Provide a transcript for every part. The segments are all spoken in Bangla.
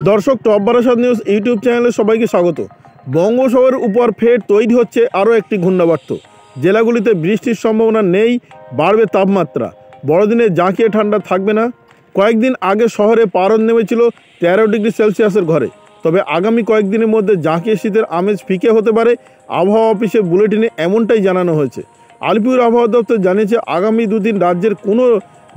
দর্শক, টপ বারাসাত নিউজ ইউটিউব চ্যানেলে সবাইকে স্বাগত। বঙ্গোপসাগরের উপর ফের তৈরি হচ্ছে আরও একটি ঘূর্ণাবর্ত। জেলাগুলিতে বৃষ্টির সম্ভাবনা নেই, বাড়বে তাপমাত্রা। বড়দিনে জাঁকিয়ে ঠান্ডা থাকবে না। কয়েকদিন আগে শহরে পারদ নেমেছিল 13 ডিগ্রি সেলসিয়াসের ঘরে। তবে আগামী কয়েকদিনের মধ্যে জাঁকিয়ে শীতের আমেজ ফিকে হতে পারে। আবহাওয়া অফিসের বুলেটিনে এমনটাই জানানো হয়েছে। আলিপুর আবহাওয়া দপ্তর জানিয়েছে আগামী দুদিন রাজ্যের কোনো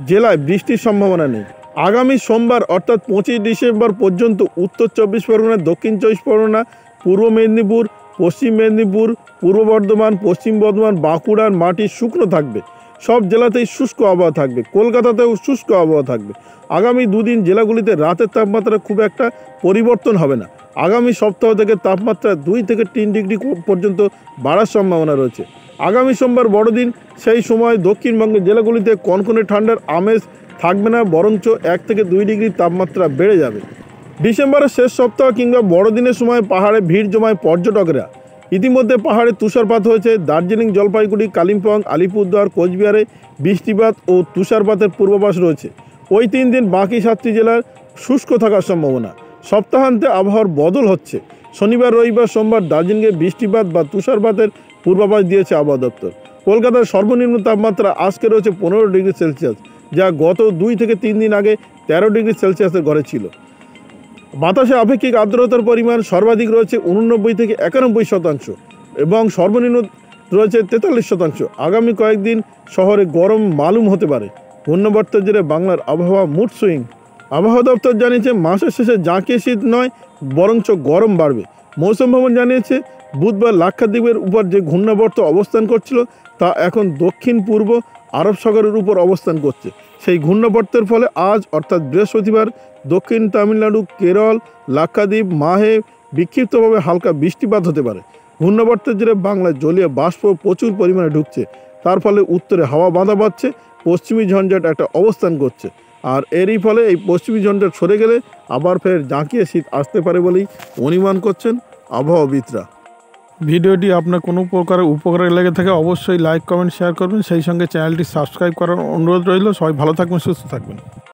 জেলায় বৃষ্টির সম্ভাবনা নেই। আগামী সোমবার অর্থাৎ 25 ডিসেম্বর পর্যন্ত উত্তর 24 পরগনা, দক্ষিণ 24 পরগনা, পূর্ব মেদিনীপুর, পশ্চিম মেদিনীপুর, পূর্ব বর্ধমান, পশ্চিম বর্ধমান, বাঁকুড়ার মাটি শুকনো থাকবে। সব জেলাতেই শুষ্ক আবহাওয়া থাকবে। কলকাতাতেও শুষ্ক আবহাওয়া থাকবে। আগামী দুদিন জেলাগুলিতে রাতের তাপমাত্রা খুব একটা পরিবর্তন হবে না। আগামী সপ্তাহ থেকে তাপমাত্রা 2 থেকে 3 ডিগ্রি পর্যন্ত বাড়ার সম্ভাবনা রয়েছে। আগামী সোমবার বড়দিন, সেই সময় দক্ষিণবঙ্গের জেলাগুলিতে কনকনে ঠান্ডার আমেজ থাকবে না, বরঞ্চ 1 থেকে 2 ডিগ্রি তাপমাত্রা বেড়ে যাবে। ডিসেম্বরের শেষ সপ্তাহ কিংবা বড়দিনের সময় পাহাড়ে ভিড় জমায় পর্যটকেরা। ইতিমধ্যে পাহাড়ে তুষারপাত হয়েছে। দার্জিলিং, জলপাইগুড়ি, কালিম্পং, আলিপুরদুয়ার, কোচবিহারে বৃষ্টিপাত ও তুষারপাতের পূর্বাভাস রয়েছে। ওই 3 দিন বাকি 7টি জেলার শুষ্ক থাকার সম্ভাবনা। সপ্তাহান্তে আবহাওয়ার বদল হচ্ছে। শনিবার, রবিবার, সোমবার দার্জিলিংয়ে বৃষ্টিপাত বা তুষারপাতের পূর্বাভাস দিয়েছে আবহাওয়া দপ্তর। কলকাতার সর্বনিম্ন তাপমাত্রা আজকে রয়েছে 15 ডিগ্রি সেলসিয়াস, যা গত 2 থেকে 3 দিন আগে 13 ডিগ্রি সেলসিয়াসের ঘরে ছিল। বাতাসে আপেক্ষিক আর্দ্রতার পরিমাণ সর্বাধিক রয়েছে 89 থেকে 91% এবং সর্বনিম্ন রয়েছে 43%। আগামী কয়েকদিন শহরে গরম মালুম হতে পারে। ঘূর্ণাবর্তের জেরে বাংলার আবহাওয়া মুড সুইং। আবহাওয়া দপ্তর জানিয়েছে মাসের শেষে জাঁকিয়ে শীত নয়, বরঞ্চ গরম বাড়বে। মৌসুম ভবন জানিয়েছে বুধবার লাক্ষাদ্বীপের উপর যে ঘূর্ণাবর্ত অবস্থান করছিল তা এখন দক্ষিণ পূর্ব আরব সাগরের উপর অবস্থান করছে। সেই ঘূর্ণাবর্তের ফলে আজ অর্থাৎ বৃহস্পতিবার দক্ষিণ তামিলনাড়ু, কেরল, লাক্ষাদ্বীপ, মাহে বিক্ষিপ্তভাবে হালকা বৃষ্টিপাত হতে পারে। ঘূর্ণাবর্তের জেরে বাংলায় জলীয় বাষ্প প্রচুর পরিমাণে ঢুকছে। তার ফলে উত্তরে হাওয়া বাঁধা পাচ্ছে, পশ্চিমী ঝঞ্ঝাট একটা অবস্থান করছে। আর এরই ফলে এই পশ্চিমী ঝঞ্ঝাট সরে গেলে আবার ফের জাঁকিয়ে শীত আসতে পারে বলেই অনুমান করছেন আবহাওয়াবিদরা। ভিডিওটি আপনার কোনো প্রকারের উপকারে লেগে থাকে অবশ্যই লাইক, কমেন্ট, শেয়ার করবেন। সেই সঙ্গে চ্যানেলটি সাবস্ক্রাইব করার অনুরোধ রইল। সবাই ভালো থাকবেন, সুস্থ থাকবেন।